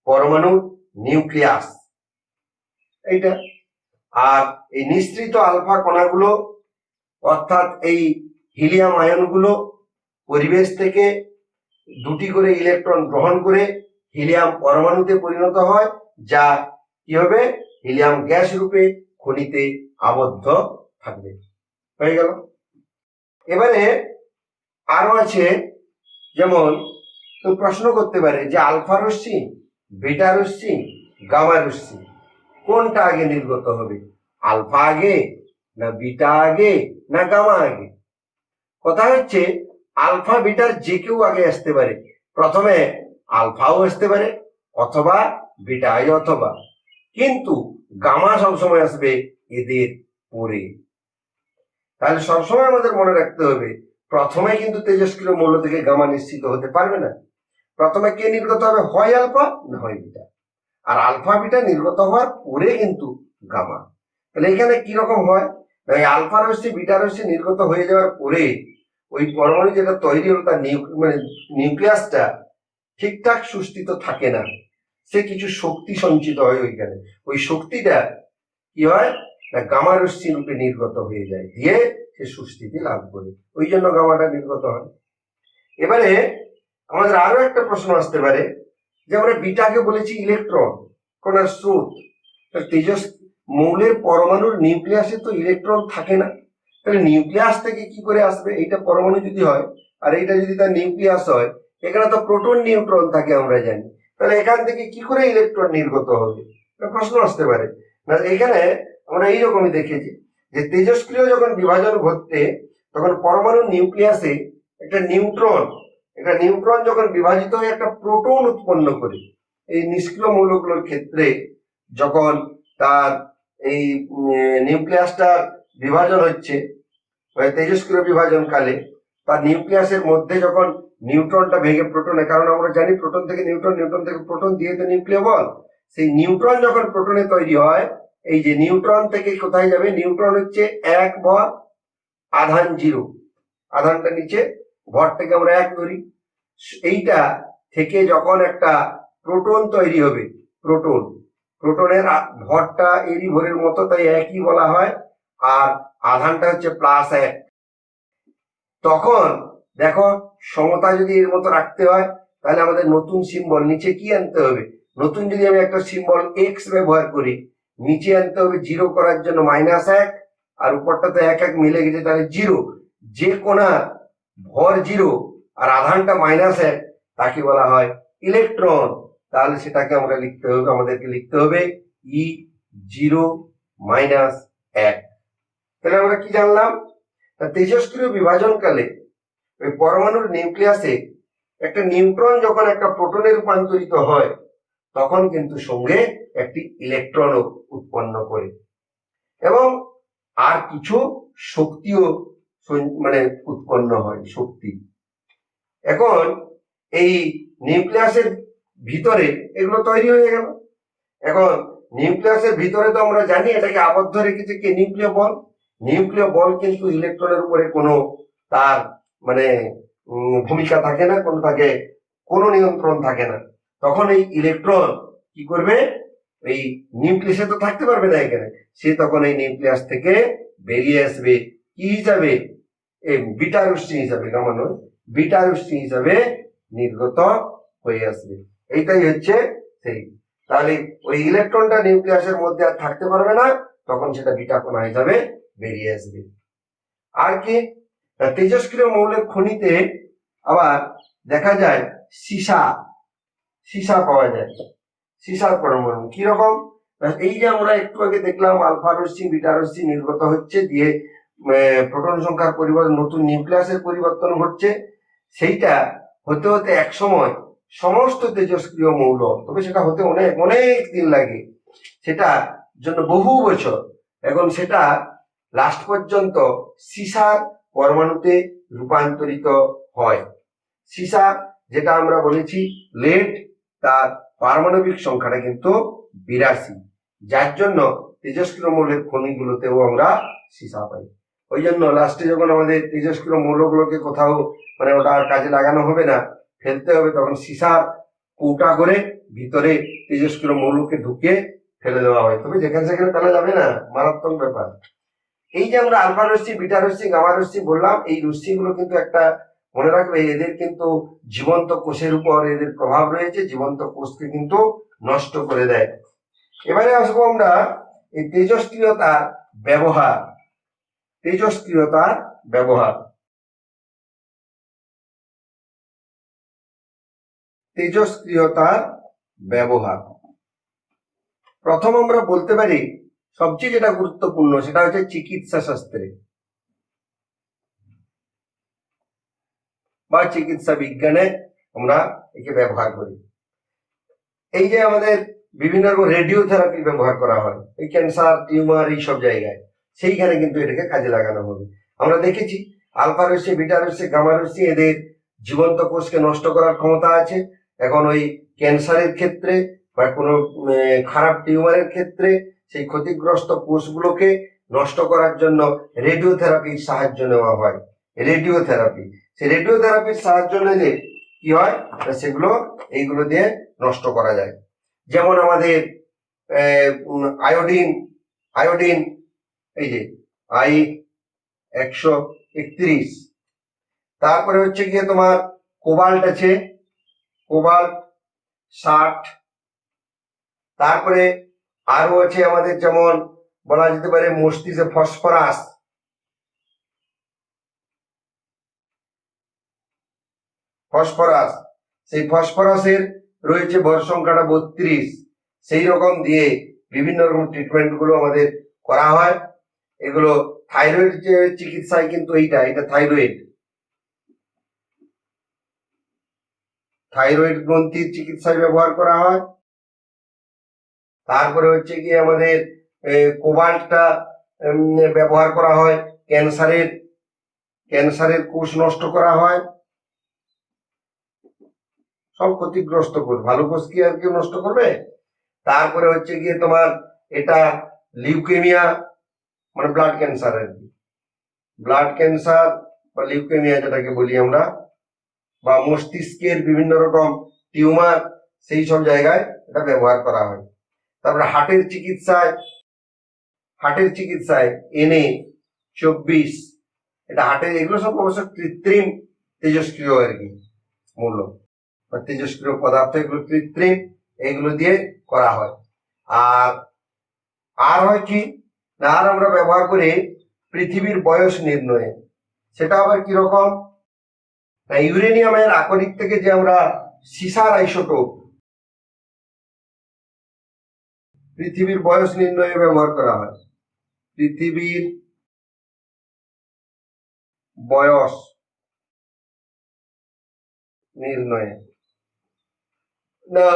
পরমাণুর নিউক্লিয়াস এইটা। আর এই নিঃসৃত আলফা কণাগুলো, অর্থাৎ এই হিলিয়াম আয়নগুলো পরিবেশ থেকে 2টি করে ইলেকট্রন গ্রহণ করে হিলিয়াম পরমাণুতে পরিণত হয়, যা কি হবে? হিলিয়াম গ্যাস রূপে খনিতে আবদ্ধ থাকবে। হয়ে গেল। এবারে আরো আছে, যেমন তো প্রশ্ন করতে পারে যে আলফা রশ্মি, বিটা রশ্মি, গামা রশ্মি কোনটা আগে নির্গত হবে? আলফা আগে, না বিটা আগে, না গামা আগে? কথা হচ্ছে আলফা বিটার যে কেউ আগে আসতে পারে। প্রথমে আলফাও আসতে পারে, অথবা বিটাই, অথবা, কিন্তু গামা সবসময় আসবে এদের পরে। তাহলে সবসময় আমাদের মনে রাখতে হবে, প্রথমে কিন্তু তেজস্ক্রিয় মৌল থেকে গামা নিশ্চিত হতে পারবে না। প্রথমে কে নির্গত হবে? হয় আলফা, না হয় বিটা। আর আলফা বিটা নির্গত হওয়ার পরে কিন্তু গামা। তাহলে এখানে কি রকম হয়? আলফা রশ্মি, বিটা রশ্মি নির্গত হয়ে যাওয়ার পরে ওই পরমাণু যেটা তৈরি হলো তার নিউক্লিয়াসটা ঠিকঠাক সুস্থিত থাকে না, সে কিছু শক্তি সঞ্চিত হয় ওইখানে। ওই শক্তিটা কি হয় না গামা রশ্মি রূপে নির্গত হয়ে যায়, দিয়ে সে সুস্থিতি লাভ করে, ওই জন্য গামাটা নির্গত হয়। এবারে আমাদের আরো একটা প্রশ্ন আসতে পারে যে আমরা বিটাকে বলেছি ইলেকট্রন কণার স্রোত। তেজস মৌলের পরমাণুর নিউক্লিয়াসে তো ইলেকট্রন থাকে না, তাহলে নিউক্লিয়াস থেকে কি করে আসবে? এইটা পরমাণু যদি হয় আর এইটা যদি তার নিউক্লিয়াস হয়, এখানে তো প্রোটন নিউট্রন থাকে আমরা জানি, তাহলে এখান থেকে কি করে ইলেকট্রন নির্গত হবে? প্রশ্ন আসতে পারে না। এখানে আমরা এইরকমই দেখেছি যে তেজস্ক্রিয় যখন বিভাজন ঘটতে, তখন পরমাণুর নিউক্লিয়াসে একটা নিউট্রন যখন বিভাজিত হয়ে একটা প্রোটন উৎপন্ন করে, এই নিষ্ক্রিয় মৌলগুলোর ক্ষেত্রে যখন তার এই নিউক্লিয়াসটার বিভাজন হচ্ছে তেজস্ক্রিয় বিভাজন কালে, তার নিউক্লিয়াসের মধ্যে যখন নিউট্রনটা ভেঙে প্রোটনে, কারণ আমরা জানি প্রোটন থেকে নিউট্রন, নিউট্রন থেকে প্রোটন, দিয়ে তো নিউক্লিয় বল, সেই নিউট্রন যখন প্রোটনে তৈরি হয়, এই যে নিউট্রন থেকে কোথায় যাবে? নিউট্রন হচ্ছে 1 ভর, আধান 0, আধানটা নিচে, ভরটাকে আমরা 1 ধরি। এইটা থেকে যখন একটা প্রোটন তৈরি হবে, প্রোটনের ভরটা এরই ভরের মতো, তাই একই বলা হয়, আর আধানটা হচ্ছে +1। তখন দেখো সমতা যদি এর মতো রাখতে হয় তাহলে আমাদের নতুন সিম্বল নিচে কি আনতে হবে? নতুন যদি আমি একটা সিম্বল x ব্যবহার করি, নিচে আনতে হবে 0 করার জন্য -1, আর উপরটা তো 1 1 মিলে গেছে, তাহলে 0। যে কোণার ভর 0 আর আধানটা -1 তাকে বলা হয় ইলেকট্রন। তাহলে সেটাকে আমাদেরকে লিখতে হবে E0 - 1। তাহলে আমরা কি জানলাম? তেজস্ক্রিয় বিভাজনকালে ওই পরমাণুর নিউক্লিয়াসে একটা নিউট্রন যখন একটা প্রোটনে রূপান্তরিত হয় তখন কিন্তু সঙ্গে একটি ইলেকট্রনও উৎপন্ন করে, এবং আর কিছু শক্তিও মানে উৎপন্ন হয়, শক্তি। এখন এই নিউক্লিয়াসের ভিতরে এগুলো তৈরি হয়ে গেল। এখন নিউক্লিয়াসের ভিতরে তো আমরা জানি এটাকে আবদ্ধ রেখেছে কি? নিউক্লিয় বল। নিউক্লিয় বল কিন্তু ইলেকট্রনের উপরে কোনো তার মানে ভূমিকা থাকে না, কোনো নিয়ন্ত্রণ থাকে না। তখন এই ইলেকট্রন কি করবে? এই নিউক্লিয়াসে তো থাকতে পারবে না এখানে, সে তখন এই নিউক্লিয়াস থেকে বেরিয়ে আসবে কি হিসাবে? এই বিটা রশ্মি হিসাবে, গামা নয়, বিটা রশ্মি হিসাবে নির্গত হয়ে আসবে। এইটাই হচ্ছে সেই। তাহলে ওই ইলেকট্রনটা নিউক্লিয়াসের মধ্যে আর থাকতে পারবে না, তখন সেটা বিটা কণা হিসাবে বেরিয়ে আসবে। আর কি? তেজস্ক্রিয় মৌলের খনিতে আবার দেখা যায় সীসা পাওয়া যায়। সীসার পরমাণু কিরকম? এই যে আমরা একটু আগে দেখলাম আলফা রশ্মি বিটা রশ্মি নির্গত হচ্ছে, দিয়ে প্রোটন সংখ্যার পরিবর্তন, নতুন নিউক্লিয়াসের পরিবর্তন ঘটছে। সেইটা হতে হতে এক সময় সমস্ত তেজস্ক্রিয় মৌল, তবে সেটা হতে অনেক অনেক দিন লাগে, সেটা জন্য বহু বছর, এখন সেটা লাস্ট পর্যন্ত সীসার পরমাণুতে রূপান্তরিত হয়। সীসা যেটা আমরা বলেছি লেড, তার পারমাণবিক সংখ্যাটা কিন্তু 82, যার জন্য তেজস্ক্রিয় মৌলের খনিগুলোতেও আমরা সীসা পাই। ওই জন্য লাস্টে যখন আমাদের তেজস্ক্রিয় মৌলগুলোকে কোথাও মানে ওটা কাজে লাগানো হবে না, ফেলতে হবে, তখন সীসার কৌটা করে ভিতরে তেজস্ক্রিয় মৌলকে ঢুকে ফেলে দেওয়া হয়। তবে যেখানে সেখানে ফেলা যাবে না, মারাত্মক ব্যাপার। এই যে আমরা আলফা রশ্মি বিটা রশ্মি গামা রশ্মি বললাম, এই রশ্মিগুলো কিন্তু একটা মনে রাখবে, এদের কিন্তু জীবন্ত কোষের উপর এদের প্রভাব রয়েছে, জীবন্ত কোষকে কিন্তু নষ্ট করে দেয়। এবারে আসবো আমরা এই তেজস্ক্রিয়তার ব্যবহার। তেজস্ক্রিয়তার ব্যবহার, তেজস্ক্রিয়তার ব্যবহার প্রথম আমরা বলতে পারি সবচেয়ে যেটা গুরুত্বপূর্ণ সেটা হচ্ছে চিকিৎসা শাস্ত্রে বা চিকিৎসা বিজ্ঞানে আমরা একে ব্যবহার করি। এই যে আমাদের বিভিন্ন রকম রেডিওথেরাপি ব্যবহার করা হয়, এই ক্যান্সার টিউমার এইসব জায়গায়, সেইখানে কিন্তু এটাকে কাজে লাগানো হবে। আমরা দেখেছি আলফা রশ্মি বিটা রশ্মি গামা রশ্মি এদের জীবন্ত কোষকে নষ্ট করার ক্ষমতা আছে। এখন ওই ক্যান্সারের ক্ষেত্রে বা কোনো খারাপ টিউমারের ক্ষেত্রে সেই ক্ষতিগ্রস্ত কোষগুলোকে নষ্ট করার জন্য রেডিওথেরাপির সাহায্য নেওয়া হয়। রেডিওথেরাপি, সেই রেডিওথেরাপির সাহায্য নিলে কি হয়, সেগুলো এইগুলো দিয়ে নষ্ট করা যায়। যেমন আমাদের আয়োডিন এই যে I-131, তারপরে হচ্ছে গিয়ে তোমার কোবাল্ট আছে, কোবাল্ট 60, তারপরে আরো আছে আমাদের যেমন বলা যেতে পারে মস্তিষ্কে ফসফরাস, সেই ফসফরাসের রয়েছে ভর সংখ্যাটা 32। সেই রকম দিয়ে বিভিন্ন রকম ট্রিটমেন্ট গুলো আমাদের করা হয়। এগুলো থাইরয়েড যে চিকিৎসায় কিন্তু এটা থাইরয়েড গ্রন্থির চিকিৎসায় ব্যবহার করা হয়। তারপরে হচ্ছে কি আমাদের কোবাল্টটা ব্যবহার করা হয় ক্যান্সারের কোষ নষ্ট করা হয়, সব ক্ষতিগ্রস্ত কোষ, ভালো কোষ কি আর কেউ নষ্ট করবে? তারপরে হচ্ছে গিয়ে তোমার এটা লিউকেমিয়া মানে ব্লাড ক্যান্সার, আর কি ব্লাড ক্যান্সার বা লিউকেমিয়া যেটাকে বলি আমরা, বা মস্তিষ্কের বিভিন্ন রকম টিউমার, সেই সব জায়গায় এটা ব্যবহার করা হয়। তারপরে হার্টের চিকিৎসায় Na-24, এটা হার্টের, এগুলো সব অবশ্য কৃত্রিম তেজস্ক্রিয় আর কি মূল্য বা তেজস্ক্রিয় পদার্থ, এগুলো কৃত্রিম, এগুলো দিয়ে করা হয়। আর হয় কি না, আর আমরা ব্যবহার করি পৃথিবীর বয়স নির্ণয়ে। সেটা আবার কিরকম না, ইউরেনিয়ামের আকরিক থেকে যে আমরা সিসার আইসোটোপ পৃথিবীর বয়স নির্ণয়ে ব্যবহার করা হয়। পৃথিবীর বয়স নির্ণয়ে না,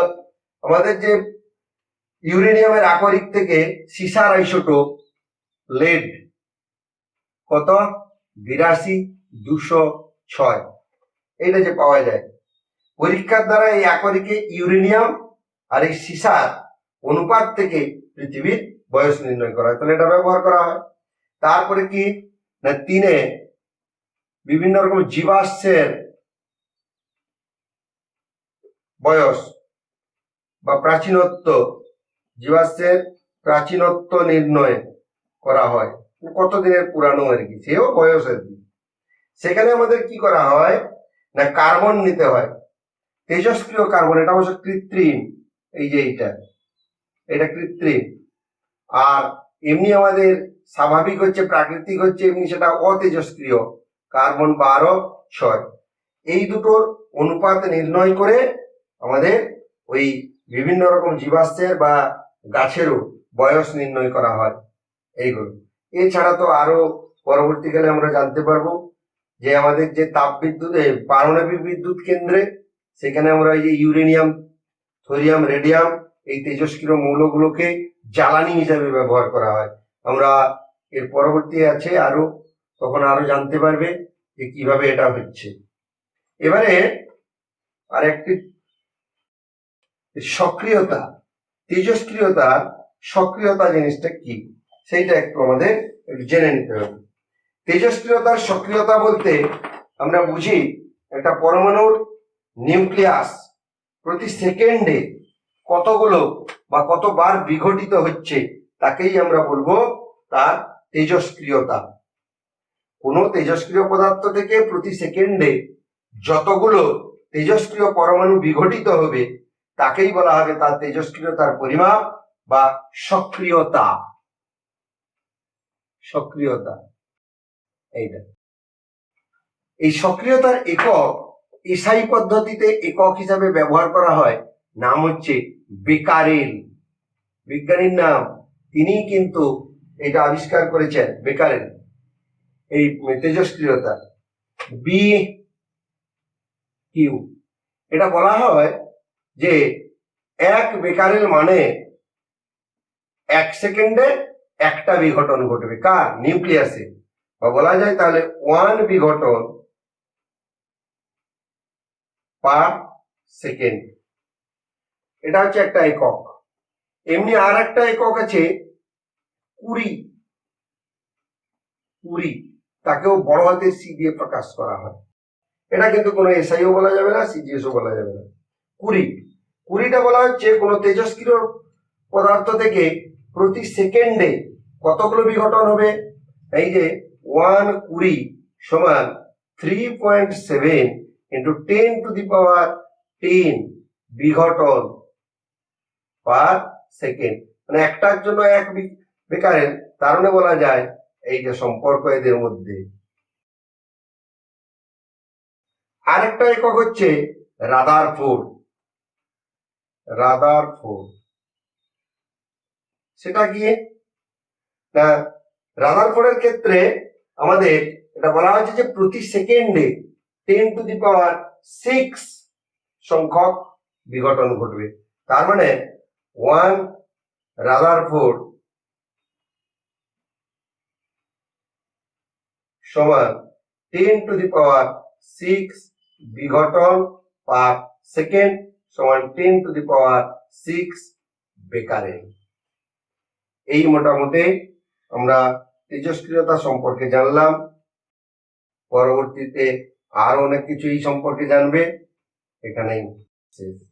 আমাদের যে ইউরেনিয়ামের আকরিক থেকে সিসার আইসোটোপ লেড কত 82,206, এটা যে পাওয়া যায় পরীক্ষার দ্বারা, এই আকরিকে ইউরেনিয়াম আর এই সিসার অনুপাত থেকে পৃথিবীর বয়স নির্ণয় করা হয়, তাহলে এটা ব্যবহার করা হয়। তারপরে কি না, তিনে বিভিন্ন রকম জীবাশ্মের বয়স বা প্রাচীনত্ব নির্ণয় করা হয়, কতদিনের পুরানো আর কি, সেও বয়স আর কি। সেখানে আমাদের কি করা হয় না, কার্বন নিতে হয়, তেজস্ক্রিয় কার্বন, এটা অবশ্য কৃত্রিম, এই যে এটা কৃত্রিম। আর এমনি আমাদের স্বাভাবিক হচ্ছে, প্রাকৃতিক হচ্ছে এমনি, সেটা অতেজস্ক্রিয় কার্বন 12,6। এই দুটোর অনুপাত নির্ণয় করে আমাদের ওই বিভিন্ন রকম জীবাশ্মের বা গাছেরও বয়স নির্ণয় করা হয় এইগুলো। এছাড়া তো আরো পরবর্তীকালে আমরা জানতে পারবো যে আমাদের যে তাপবিদ্যুৎ পারমাণবিক বিদ্যুৎ কেন্দ্রে, সেখানে আমরা এই যে ইউরেনিয়াম, থোরিয়াম, রেডিয়াম, এই তেজস্ক্রিয় মৌলগুলোকে জ্বালানি হিসাবে ব্যবহার করা হয়। আমরা এর পরবর্তী আছে আরো, তখন আরো জানতে পারবে যে কিভাবে এটা হচ্ছে। এবারে আর একটি সক্রিয়তা, তেজস্ক্রিয়তার সক্রিয়তা জিনিসটা কি, সেইটা একটু আমাদের জেনে নিতে হবে। তেজস্ক্রিয়তার সক্রিয়তা বলতে আমরা বুঝি একটা পরমাণুর নিউক্লিয়াস প্রতি সেকেন্ডে কতগুলো বা কতবার বিঘটিত হচ্ছে, তাকেই আমরা বলবো তার তেজস্ক্রিয়তা। কোনো তেজস্ক্রিয় পদার্থ থেকে প্রতি সেকেন্ডে যতগুলো তেজস্ক্রিয় পরমাণু বিঘটিত হবে, তাকেই বলা হবে তার তেজস্ক্রিয়তার পরিমাপ বা সক্রিয়তা। এইটা, এই সক্রিয়তার একক এসআই পদ্ধতিতে একক হিসাবে ব্যবহার করা হয়, নাম হচ্ছে বেকারেল। বিজ্ঞানীর নাম, তিনি কিন্তু এটা আবিষ্কার করেছেন, বেকারেল, এই তেজস্ক্রিয়তা বি কিউ। এটা বলা হয় যে 1 বেকারেল মানে 1 সেকেন্ডে একটা বিঘটন ঘটবে, কার? নিউক্লিয়াসে। বা বলা যায় তাহলে 1 বিঘটন পার সেকেন্ড, এটা হচ্ছে একটা একক। এমনি আর একটা একক আছে কুড়ি, তাকেও বড় হাতের সি দিয়ে প্রকাশ করা হয়। এটা কিন্তু কোনো এসআইও বলা যাবে না, সিজিএসও বলা যাবে না। কুড়িটা বলা হচ্ছে কোনো তেজস্ক্রিয় পদার্থ থেকে প্রতি সেকেন্ডে কতগুলো বিঘটন হবে। এই যে 1 কুড়ি সমান 3.7 ইন্টু 10⁻10 বিঘটন পার সেকেন্ড, মানে একটার জন্য 1 বেকারেল। তার মানে বলা যায় এই যে সম্পর্ক এদের মধ্যে। আরেকটা একক হচ্ছে রাদারফোর্ড। সেটা কি না, রাদারফোর্ডের ক্ষেত্রে আমাদের এটা বলা হয়েছে যে প্রতি সেকেন্ডে 10⁻6 সংখ্যক বিঘটন ঘটবে। তার মানে 1 রাদারফোর্ড সমান 10⁻6 বিঘটন পার সেকেন্ড সমান 10⁻6 বেকারেল। এই মোটামুটি আমরা তেজস্ক্রিয়তা সম্পর্কে জানলাম। পরবর্তীতে আরো অনেক কিছু এই সম্পর্কে জানবে। এখানেই শেষ।